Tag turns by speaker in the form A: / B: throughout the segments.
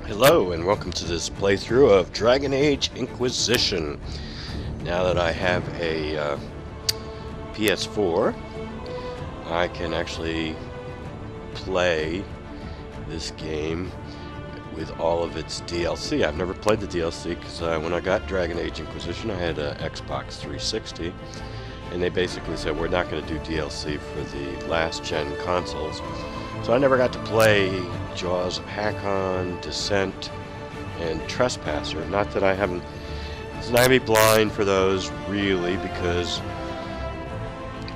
A: Hello and welcome to this playthrough of Dragon Age Inquisition. Now that I have a PS4, I can actually play this game with all of its DLC. I've never played the DLC because when I got Dragon Age Inquisition I had an Xbox 360 and they basically said we're not going to do DLC for the last gen consoles. So I never got to play Jaws of Hakon, Descent, and Trespasser. Not that I haven't... It's not be blind for those, really, because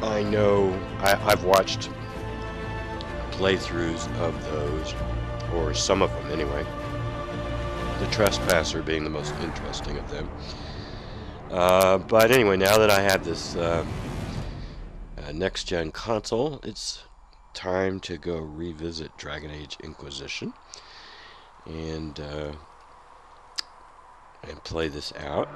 A: I know... I've watched playthroughs of those, or some of them anyway. The Trespasser being the most interesting of them. But anyway, now that I have this next-gen console, it's time to go revisit Dragon Age Inquisition and play this out.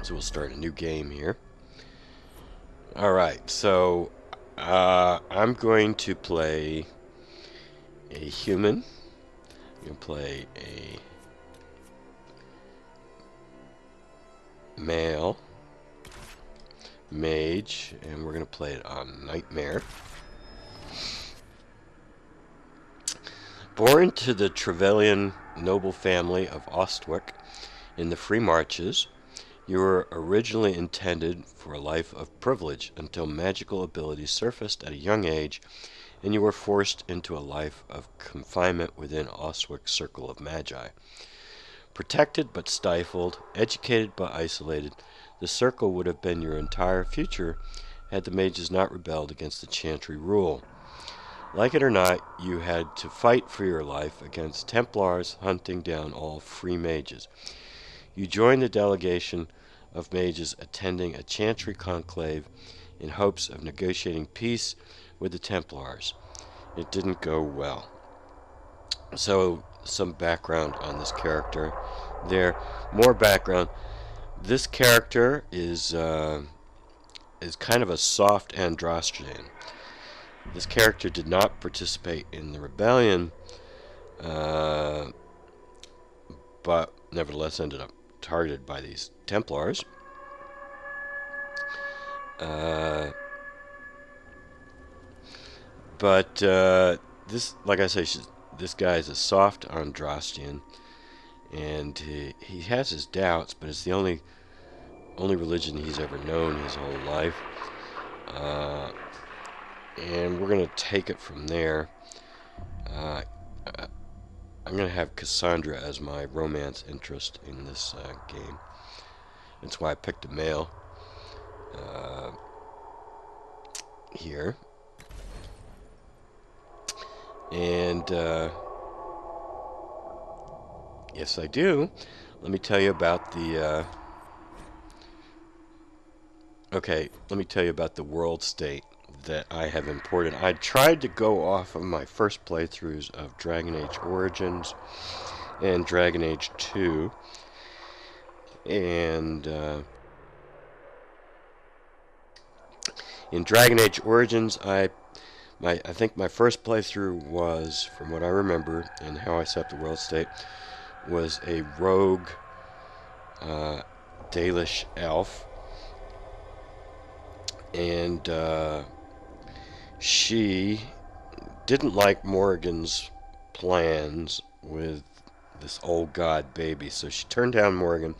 A: So we'll start a new game here. Alright, so I'm going to play a human. I'm going to play a male mage, and we're going to play it on Nightmare. Born to the Trevelyan noble family of Ostwick in the Free Marches, you were originally intended for a life of privilege until magical abilities surfaced at a young age and you were forced into a life of confinement within Ostwick's circle of magi. Protected but stifled, educated but isolated, the circle would have been your entire future had the mages not rebelled against the Chantry rule. Like it or not, you had to fight for your life against Templars hunting down all free mages. You joined the delegation of mages attending a Chantry conclave in hopes of negotiating peace with the Templars. It didn't go well. So, some background on this character there. More background. This character is kind of a soft androgyne. This character did not participate in the rebellion, but nevertheless ended up targeted by these Templars. This, like I say, this guy is a soft androgyne, and he has his doubts, but it's the only religion he's ever known his whole life. And we're going to take it from there. I'm going to have Cassandra as my romance interest in this game. That's why I picked a male here. And yes, I do. Let me tell you about the... Okay, let me tell you about the world state that I have imported. I tried to go off of my first playthroughs of Dragon Age Origins and Dragon Age 2, and in Dragon Age Origins, I think my first playthrough was, from what I remember and how I set up the world state, was a rogue Dalish elf, and she didn't like Morrigan's plans with this old god baby, so she turned down Morrigan.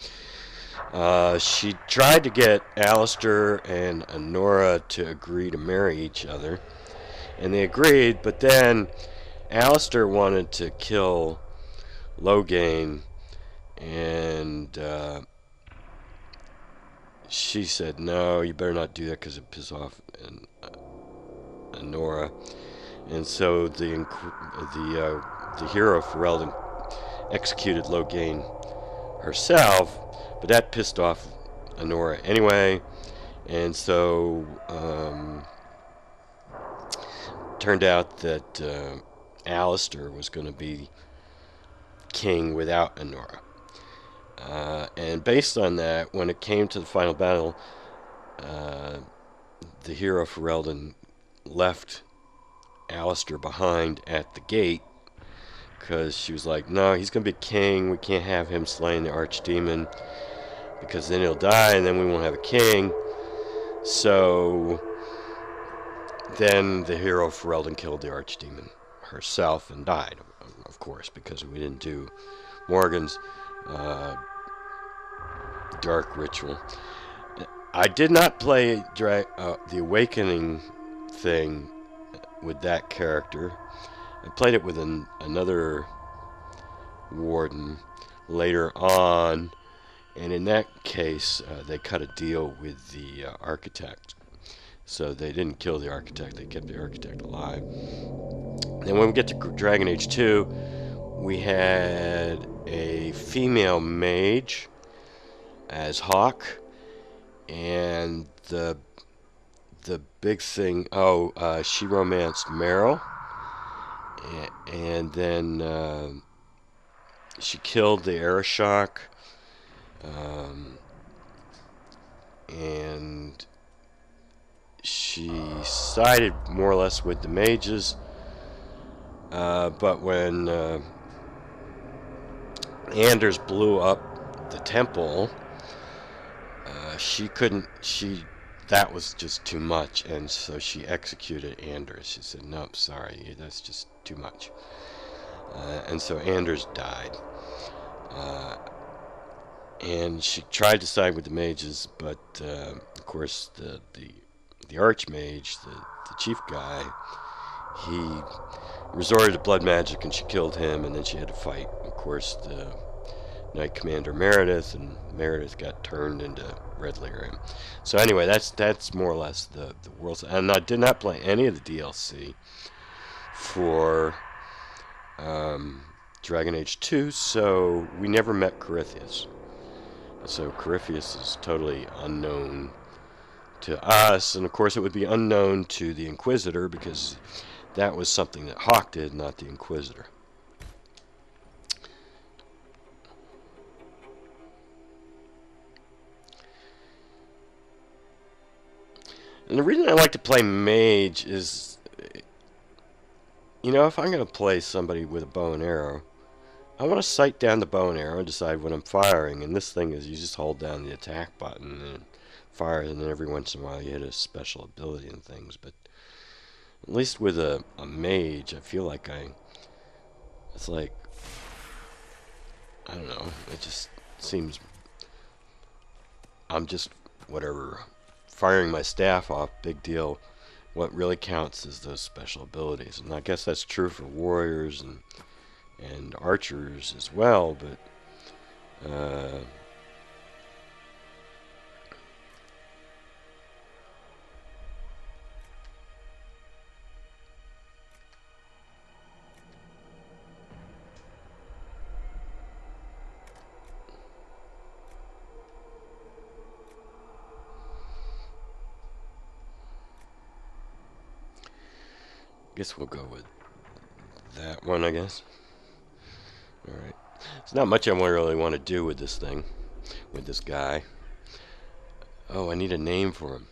A: She tried to get Alistair and Honora to agree to marry each other, and they agreed, but then Alistair wanted to kill Loghain, and she said, no, you better not do that because it pisses off Honora. And so the hero Ferelden executed Loghain herself, but that pissed off Honora anyway, and so turned out that Alistair was going to be king without Honora. And based on that, when it came to the final battle, the hero Ferelden left Alistair behind at the gate, because she was like, no, he's going to be king. We can't have him slaying the archdemon, because then he'll die, and then we won't have a king. So then the hero Ferelden killed the archdemon herself and died, of course, because we didn't do Morgan's dark ritual. I did not play the Awakening thing with that character. I played it with another warden later on, and in that case, they cut a deal with the architect. So they didn't kill the architect, they kept the architect alive. Then when we get to Dragon Age 2, we had a female mage as Hawk, and the big thing, she romanced Meryl, and then she killed the Arishok, and she sided more or less with the mages, but when Anders blew up the temple, that was just too much, and so she executed Anders. She said, nope, sorry, that's just too much. And so Anders died. And she tried to side with the mages, but of course the archmage, the chief guy, he resorted to blood magic, and she killed him, and then she had to fight, of course, the Knight Commander Meredith, and Meredith got turned into Red Lyrium. So anyway, that's more or less the world. And I did not play any of the DLC for Dragon Age 2, so we never met Corypheus. So Corypheus is totally unknown to us, and of course it would be unknown to the Inquisitor, because that was something that Hawk did, not the Inquisitor. And the reason I like to play mage is, if I'm going to play somebody with a bow and arrow, I want to sight down the bow and arrow and decide when I'm firing. And this thing is, you just hold down the attack button and fire, and then every once in a while you hit a special ability and things. But at least with a mage, I feel like it's like, I don't know, it just seems, I'm just, whatever, firing my staff off, big deal. What really counts is those special abilities. And I guess that's true for warriors and archers as well, but guess we'll go with that one, I guess. Alright. There's not much I really want to do with this thing, with this guy. Oh, I need a name for him.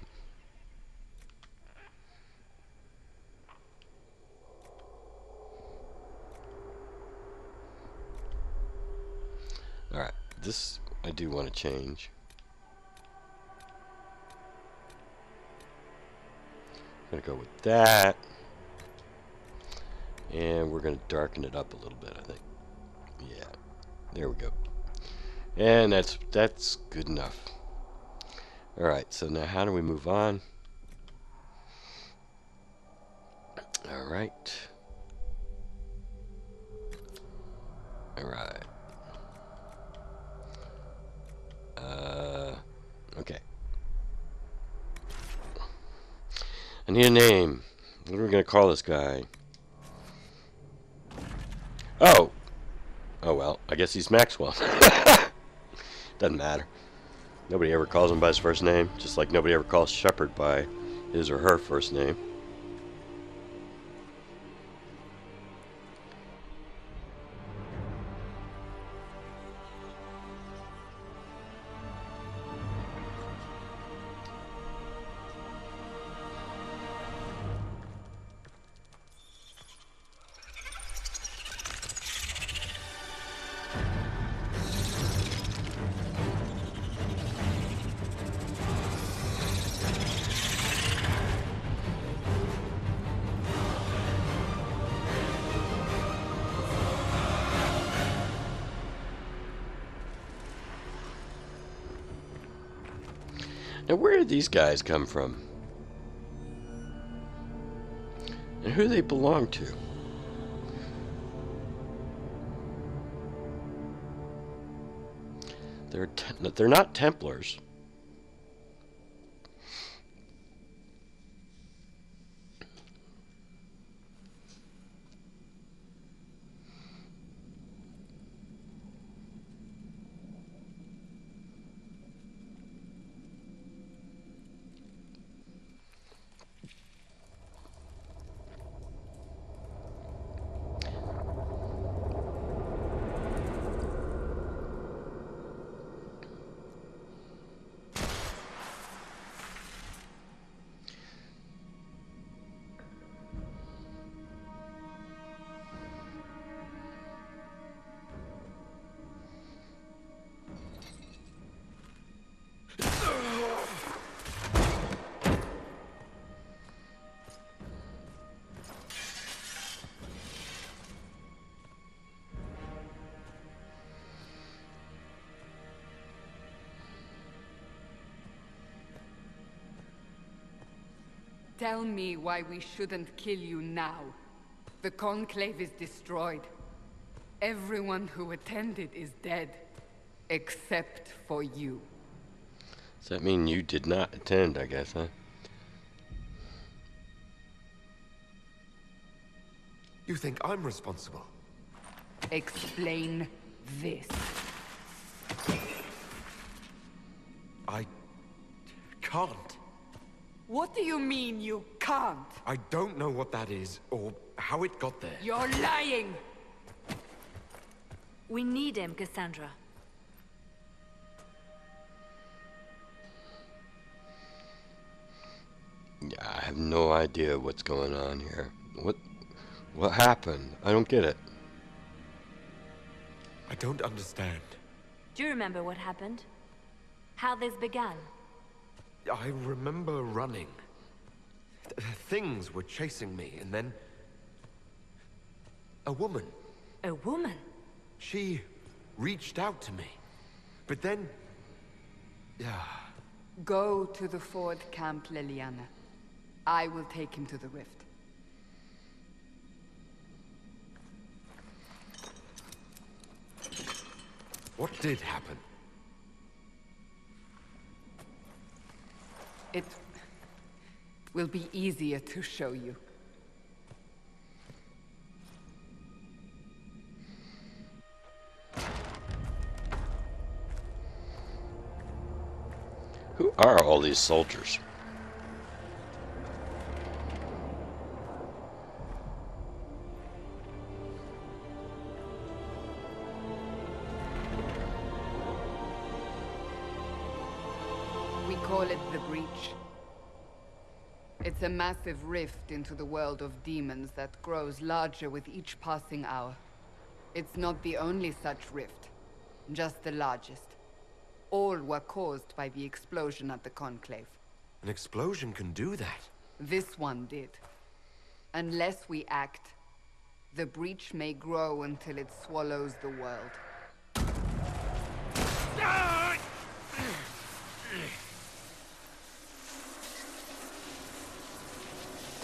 A: Alright, this I do want to change. I'm going to go with that. And we're going to darken it up a little bit, I think. Yeah, there we go. And that's good enough. Alright, so now how do we move on? Alright. Alright. Okay. I need a name. What are we going to call this guy? Oh! Oh well, I guess he's Maxwell. Doesn't matter. Nobody ever calls him by his first name, just like nobody ever calls Shepard by his or her first name. Now, where did these guys come from? And who do they belong to? They're not Templars.
B: Tell me why we shouldn't kill you now. The Conclave is destroyed. Everyone who attended is dead. Except for you.
A: Does that mean you did not attend, I guess, huh?
C: You think I'm responsible?
B: Explain this.
C: I can't.
B: What do you mean you can't?
C: I don't know what that is, or how it got there.
B: You're lying!
D: We need him, Cassandra.
A: Yeah, I have no idea what's going on here. What happened? I don't get it.
C: I don't understand.
D: Do you remember what happened? How this began?
C: I remember running. Things were chasing me, and then... a woman.
D: A woman?
C: She reached out to me. But then...
B: Go to the Ford Camp, Liliana. I will take him to the rift.
C: What did happen?
B: It will be easier to show you.
A: Who are all these soldiers?
B: We call it the Breach. It's a massive rift into the world of demons that grows larger with each passing hour. It's not the only such rift, just the largest. All were caused by the explosion at the Conclave.
C: An explosion can do that.
B: This one did. Unless we act, the Breach may grow until it swallows the world.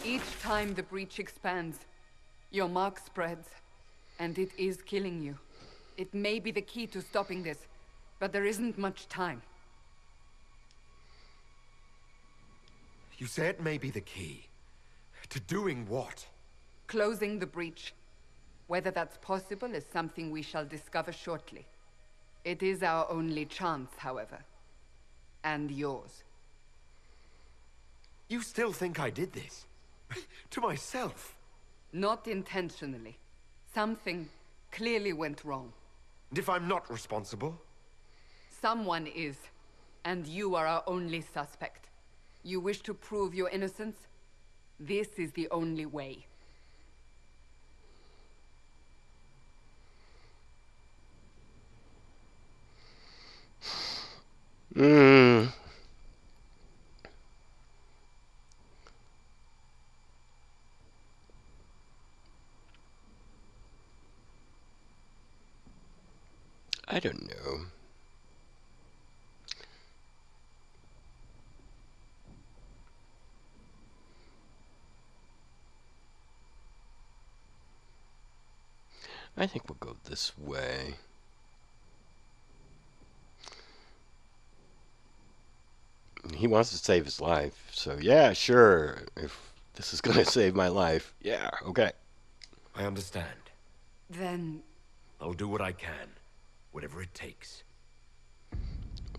B: Each time the Breach expands, your mark spreads, and it is killing you. It may be the key to stopping this, but there isn't much time.
C: You say it may be the key. To doing what?
B: Closing the Breach. Whether that's possible is something we shall discover shortly. It is our only chance, however. And yours.
C: You still think I did this? To myself?
B: Not intentionally. Something clearly went wrong.
C: And if I'm not responsible?
B: Someone is, and you are our only suspect. You wish to prove your innocence? This is the only way.
A: I don't know. I think we'll go this way. He wants to save his life, so yeah, sure. If this is gonna save my life, yeah, okay.
C: I understand.
B: Then
C: I'll do what I can. Whatever it takes.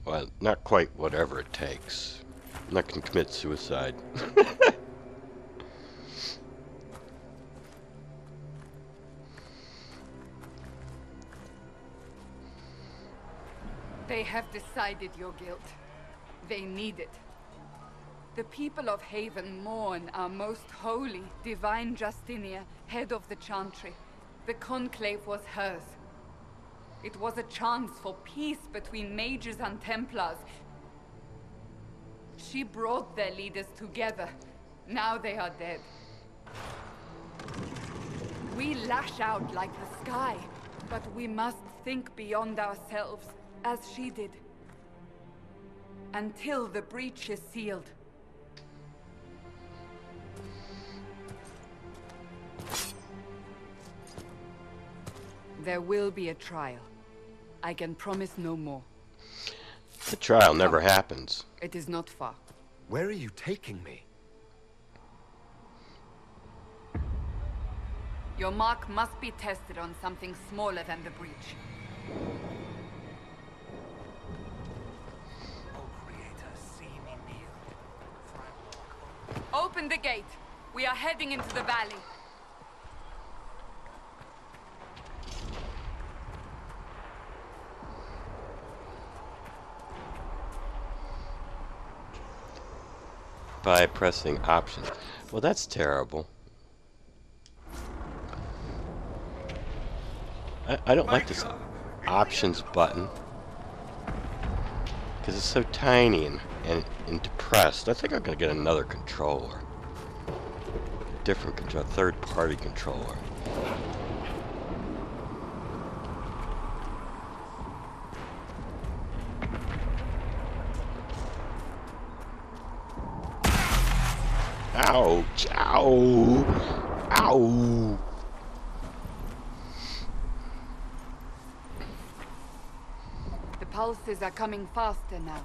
A: Well, not quite whatever it takes. I'm not gonna commit suicide.
B: they have decided your guilt. They need it. The people of Haven mourn our most holy, divine Justinia, head of the Chantry. The Conclave was hers. It was a chance for peace between mages and Templars. She brought their leaders together. Now they are dead. We lash out like the sky, but we must think beyond ourselves, as she did. Until the breach is sealed. There will be a trial. I can promise no more.
A: The trial never happens.
B: It is not far.
C: Where are you taking me?
B: Your mark must be tested on something smaller than the breach. Open the gate. We are heading into the valley.
A: By pressing options. Well, that's terrible. I don't like this options button because it's so tiny and depressed. I think I'm gonna get another controller, a different control, third-party controller. Ouch! Ow! Ow!
B: The pulses are coming faster now.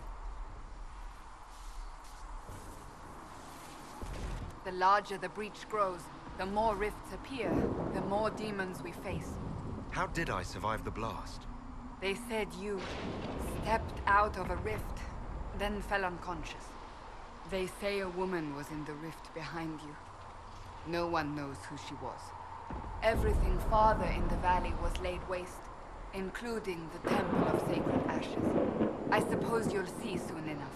B: The larger the breach grows, the more rifts appear, the more demons we face.
C: How did I survive the blast?
B: They said you stepped out of a rift, then fell unconscious. They say a woman was in the rift behind you. No one knows who she was. Everything farther in the valley was laid waste, including the Temple of Sacred Ashes. I suppose you'll see soon enough.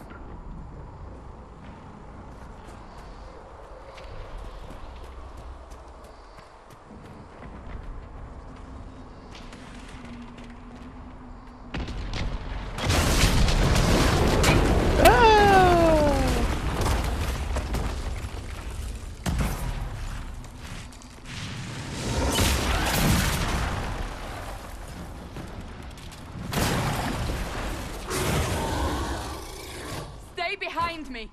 B: Behind me.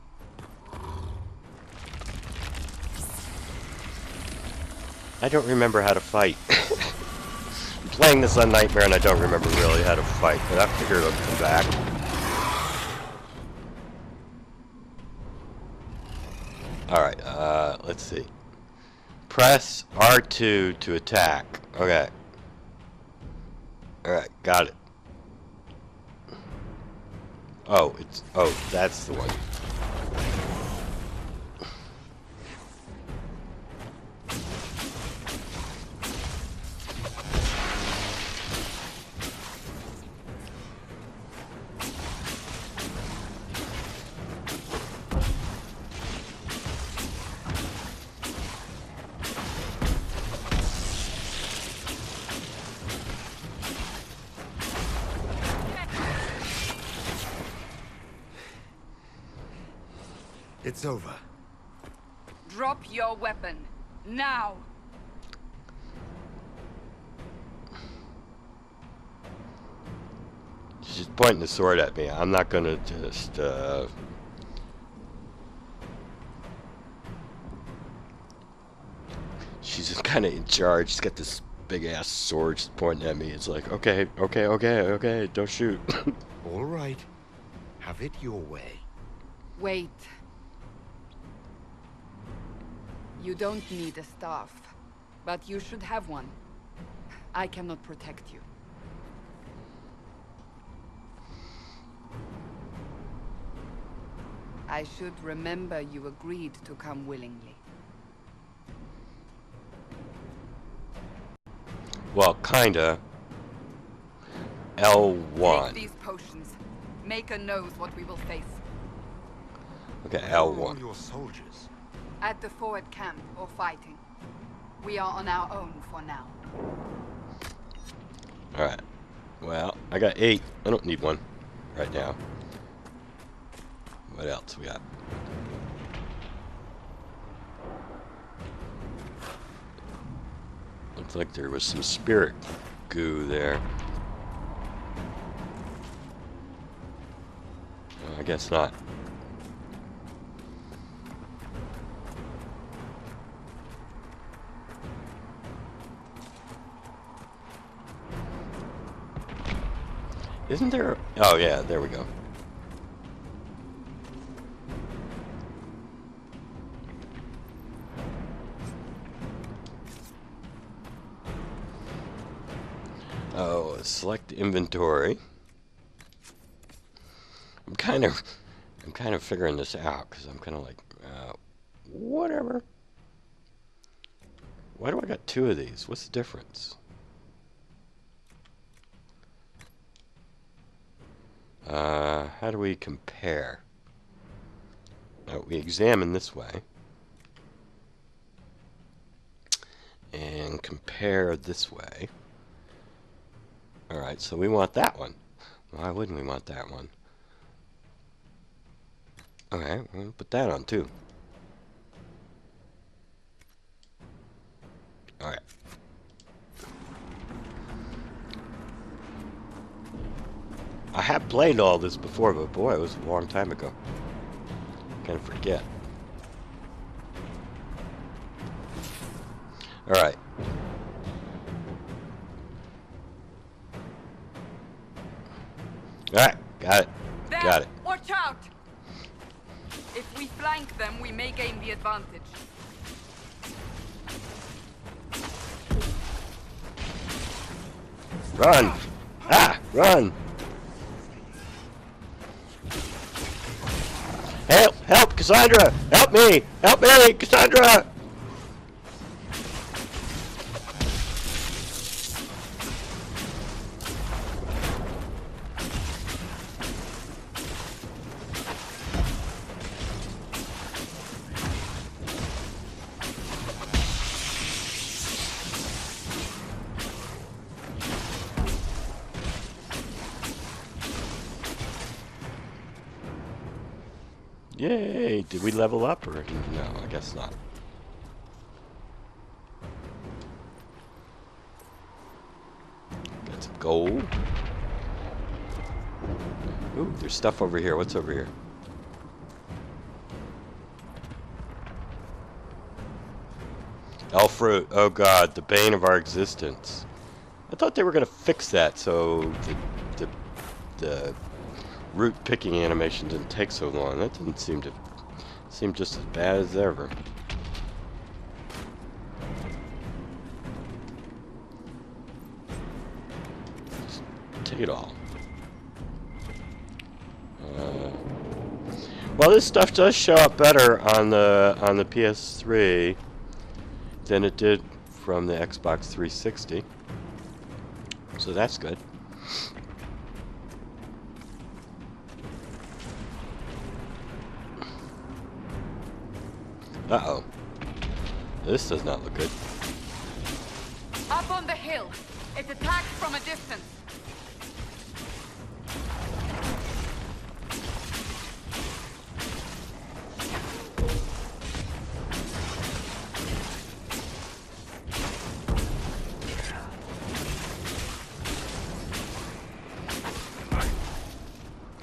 A: I don't remember how to fight. I'm playing this on Nightmare and I don't remember really how to fight, but I figured it'll come back. Alright, let's see. Press R2 to attack. Okay. Alright, got it. Oh, that's the one.
C: It's over.
B: Drop your weapon. Now!
A: She's pointing the sword at me. I'm not gonna just, She's kind of in charge. She's got this big ass swords pointing at me. It's like, okay, don't shoot.
C: All right. Have it your way.
B: Wait. You don't need a staff, but you should have one. I cannot protect you. I should remember you agreed to come willingly.
A: Well, kinda. L1.
B: Take these potions. Maker knows what we will face.
A: Okay,
C: Where are all
A: L1.
C: your soldiers?
B: At the forward camp or fighting. We are on our own for now.
A: Alright. Well, I got 8. I don't need one right now. What else we got? Looks like there was some spirit goo there. I guess not. Isn't there? Oh yeah, there we go. Oh, select inventory. I'm kind of figuring this out because I'm kind of like, whatever. Why do I got 2 of these? What's the difference? How do we compare? We examine this way. And compare this way. Alright, so we want that one. Why wouldn't we want that one? Okay, we're going to put that on too. Alright. I have played all this before, but boy, it was a long time ago. Kind of forget. Alright. Alright, got it.
B: There!
A: Got it.
B: Watch out! If we flank them, we may gain the advantage.
A: Run! Ah! Run! Help! Help! Cassandra! Help me! Help me! Cassandra! Yay! Did we level up or no? I guess not. Got some gold. Ooh, there's stuff over here. What's over here? Elf fruit. Oh god, the bane of our existence. I thought they were gonna fix that so the root picking animation didn't take so long. That didn't seem just as bad as ever. Let's take it all. Well, this stuff does show up better on the PS3 than it did from the Xbox 360, so that's good. Uh-oh. This does not look good.
B: Up on the hill. It attacks from a distance.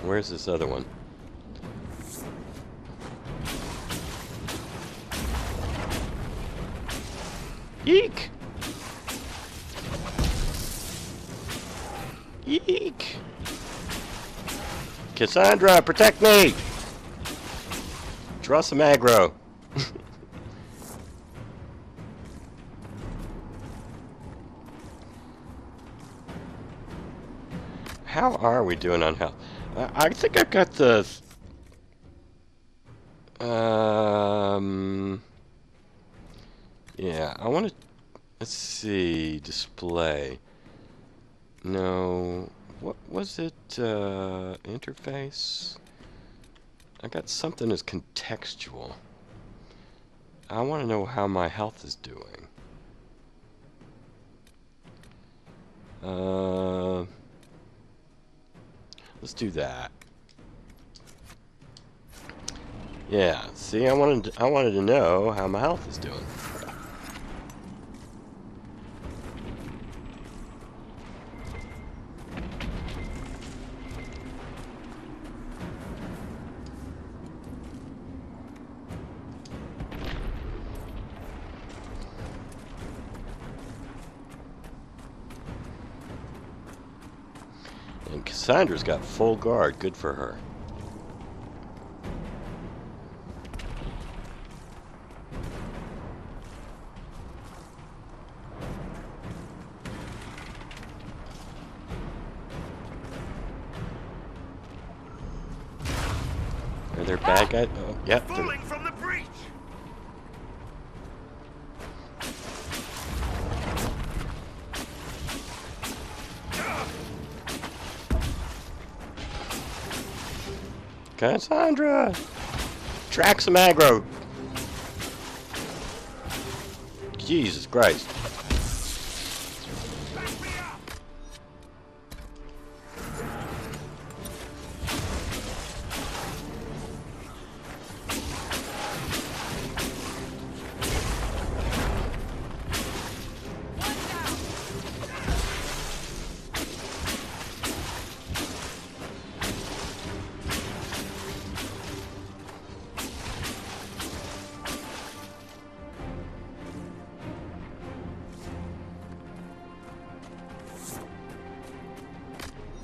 A: Where's this other one? Eek! Eek! Cassandra, protect me! Draw some aggro. How are we doing on health? I think I've got the... Yeah, I want to... Let's see... Display. No... What was it? Interface? I got something as contextual. I want to know how my health is doing. Let's do that. Yeah, see, I wanted to know how my health is doing. And Cassandra's got full guard, good for her. Are there bad guys? Oh, yep.
C: Falling from the breach!
A: Cassandra! Track some aggro! Jesus Christ.
C: Back me up!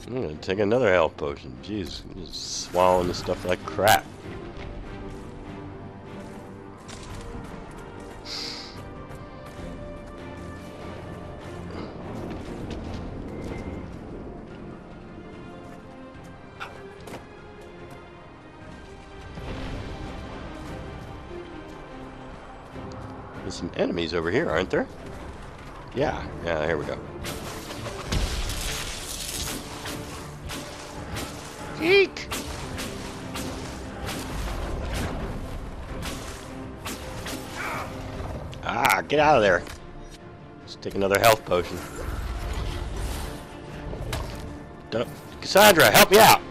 A: I'm gonna take another health potion. Jeez, I'm just swallowing this stuff like crap. There's some enemies over here, aren't there? Yeah, here we go. Eek! Ah, get out of there. Let's take another health potion. Cassandra, help me out!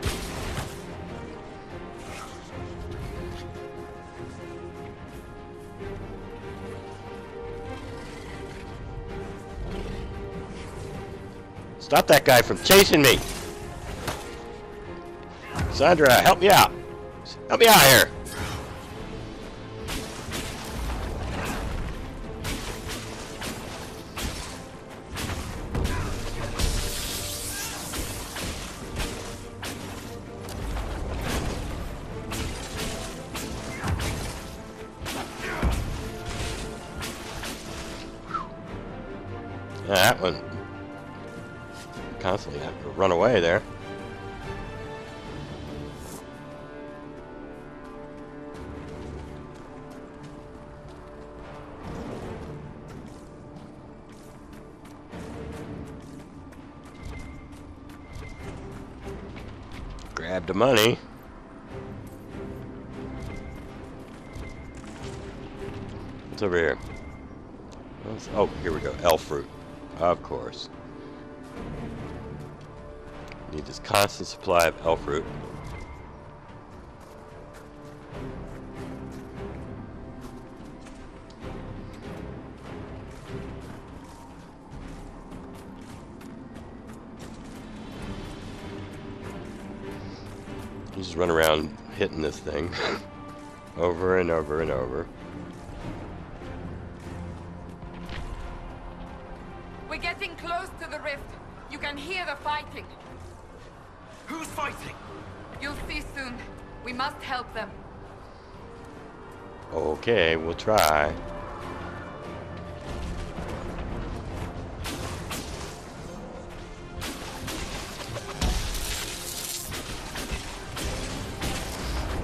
A: Stop that guy from chasing me! Cassandra, help me out! Help me out here! Yeah, that one constantly have to run away there. Grab the money. What's over here? Oh, here we go. Elf fruit. Of course. Need this constant supply of elf fruit. You just run around hitting this thing over and over and over.
B: We're getting close to the rift. You can hear the fighting.
C: Who's fighting?
B: You'll see soon. We must help them.
A: Okay, we'll try.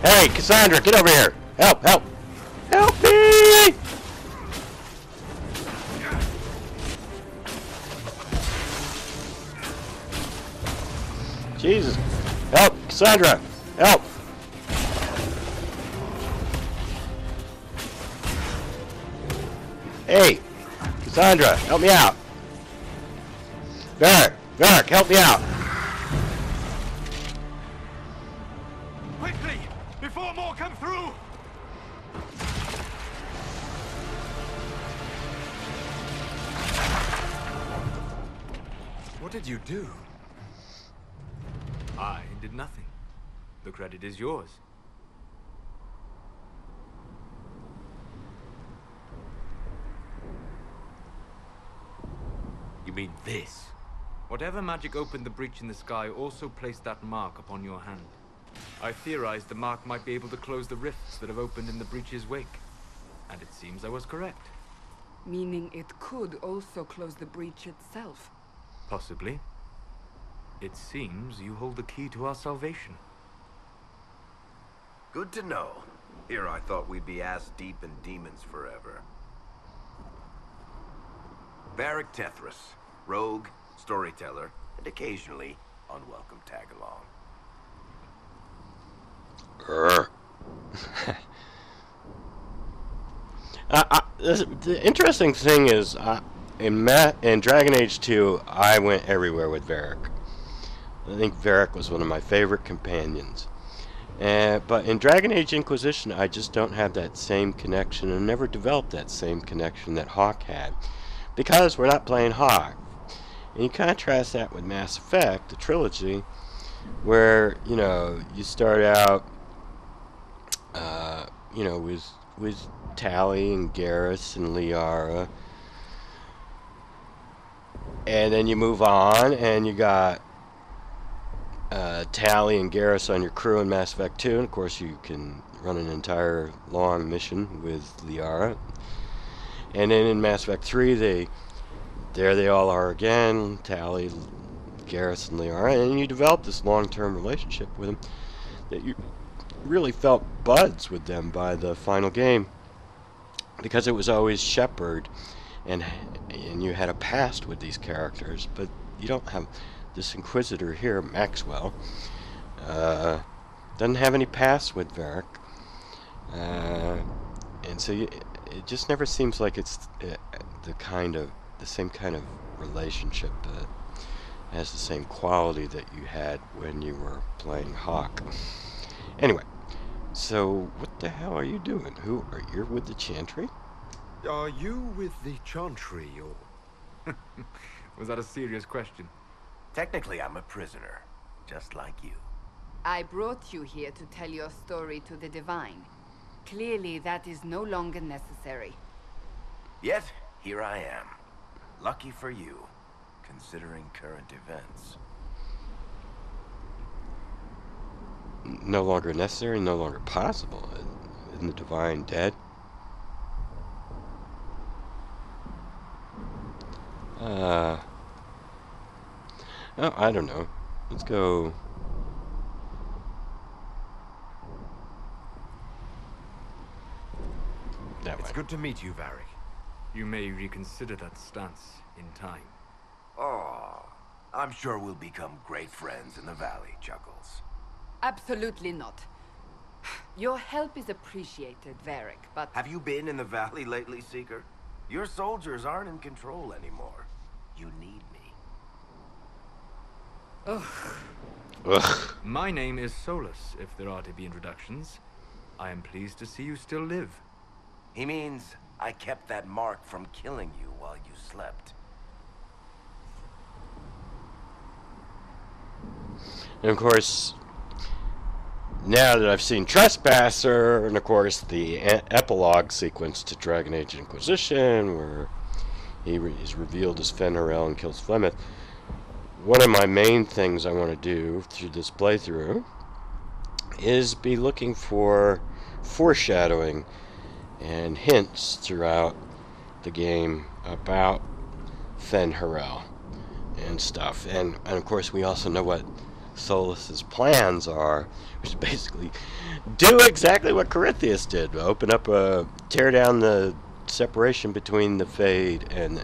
A: Hey, Cassandra, get over here! Help, help! Help me! Jesus! Help, Cassandra! Help! Hey, Cassandra, help me out! Varric, help me out!
C: Quickly! Before more come through! What did you do?
E: I did nothing. The credit is yours. You mean this? Whatever magic opened the breach in the sky also placed that mark upon your hand. I theorized the mark might be able to close the rifts that have opened in the breach's wake. And it seems I was correct.
B: Meaning it could also close the breach itself.
E: Possibly. It seems you hold the key to our salvation.
F: Good to know. Here I thought we'd be ass-deep in demons forever. Varric Tethras, rogue, storyteller, and occasionally unwelcome tag-along.
A: The interesting thing is, in Dragon Age 2, I went everywhere with Varric. I think Varric was one of my favorite companions. But in Dragon Age Inquisition, I just don't have that same connection, and never developed that same connection that Hawke had. Because we're not playing Hawke. And you contrast that with Mass Effect, the trilogy, where, you know, you start out, you know, with Tali and Garrus and Liara. And then you move on, and you got Tali and Garrus on your crew in Mass Effect 2. And of course, you can run an entire long mission with Liara. And then in Mass Effect 3, there they all are again, Tali, Garrus, and Liara. And you develop this long-term relationship with them that you really felt buds with them by the final game. Because it was always Shepard, and you had a past with these characters, but you don't have this Inquisitor here, Maxwell. Doesn't have any past with Varric. And so it just never seems like it's the same kind of relationship that has the same quality that you had when you were playing Hawke. Anyway, so what the hell are you doing? Who are you with the Chantry?
C: Are you with the Chantry, or...
E: Was that a serious question?
F: Technically, I'm a prisoner, just like you.
B: I brought you here to tell your story to the Divine. Clearly, that is no longer necessary.
F: Yet, here I am. Lucky for you, considering current events.
A: No longer necessary, no longer possible. Isn't the Divine dead? Oh, I don't know. Let's go. That way.
C: It's good to meet you, Varric.
E: You may reconsider that stance in time.
F: Oh, I'm sure we'll become great friends in the valley, Chuckles.
B: Absolutely not. Your help is appreciated, Varric, but...
F: Have you been in the valley lately, Seeker? Your soldiers aren't in control anymore. You need me.
A: Ugh.
E: My name is Solus, if there are to be introductions. I am pleased to see you still live.
F: He means I kept that mark from killing you while you slept.
A: And of course, now that I've seen Trespasser, and of course the epilogue sequence to Dragon Age Inquisition, where he is revealed as Fenrirel and kills Flemeth, one of my main things I want to do through this playthrough is be looking for foreshadowing and hints throughout the game about Fen'Harel and stuff. And of course we also know what Solas's plans are, which is basically do exactly what Corythius did. Open up tear down the separation between the Fade and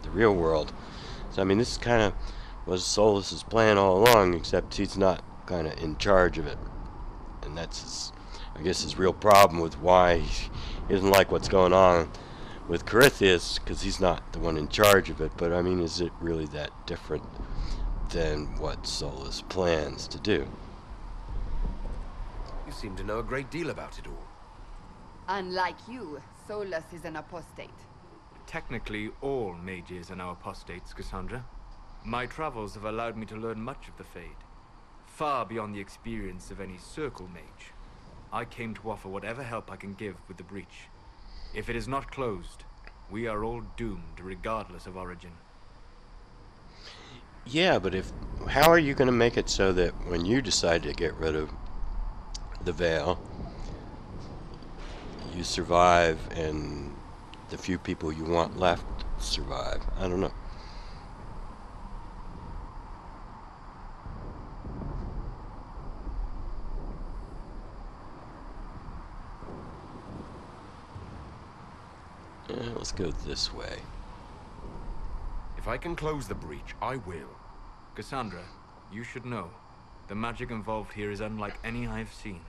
A: the real world. So I mean, this kind of was Solas's plan all along, except he's not kind of in charge of it. And that's I guess his real problem with why he doesn't like what's going on with Corythius, because he's not the one in charge of it. But I mean, is it really that different than what Solas plans to do?
C: You seem to know a great deal about it all.
B: Unlike you, Solas is an apostate.
E: Technically, all mages are now apostates, Cassandra. My travels have allowed me to learn much of the Fade, far beyond the experience of any circle mage. I came to offer whatever help I can give with the breach. If it is not closed, we are all doomed, regardless of origin.
A: Yeah, but how are you going to make it so that when you decide to get rid of the veil, you survive and the few people you want left survive? I don't know. Let's go this way.
C: If I can close the breach, I will.
E: Cassandra, you should know, the magic involved here is unlike any I have seen.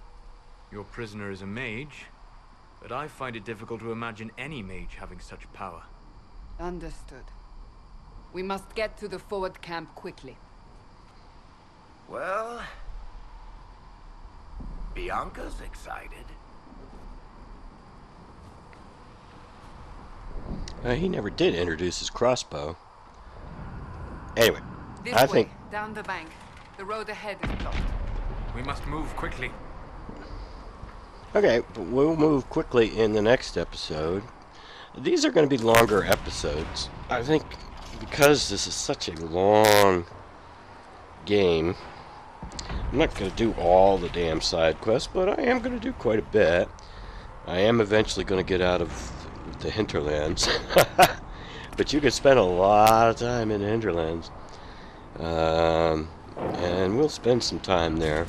E: Your prisoner is a mage, but I find it difficult to imagine any mage having such power.
B: Understood. We must get to the forward camp quickly.
F: Well, Bianca's excited.
A: He never did introduce his crossbow. Anyway,
B: This
A: I
B: way,
A: think...
B: down the bank. The road ahead is blocked.
E: We must move quickly.
A: Okay, but we'll move quickly in the next episode. These are going to be longer episodes. I think because this is such a long game, I'm not going to do all the damn side quests, but I am going to do quite a bit. I am eventually going to get out of the hinterlands. But you could spend a lot of time in the hinterlands. And we'll spend some time there.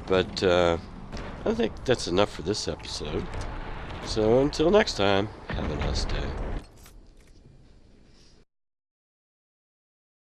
A: But I think that's enough for this episode. So until next time, have a nice day.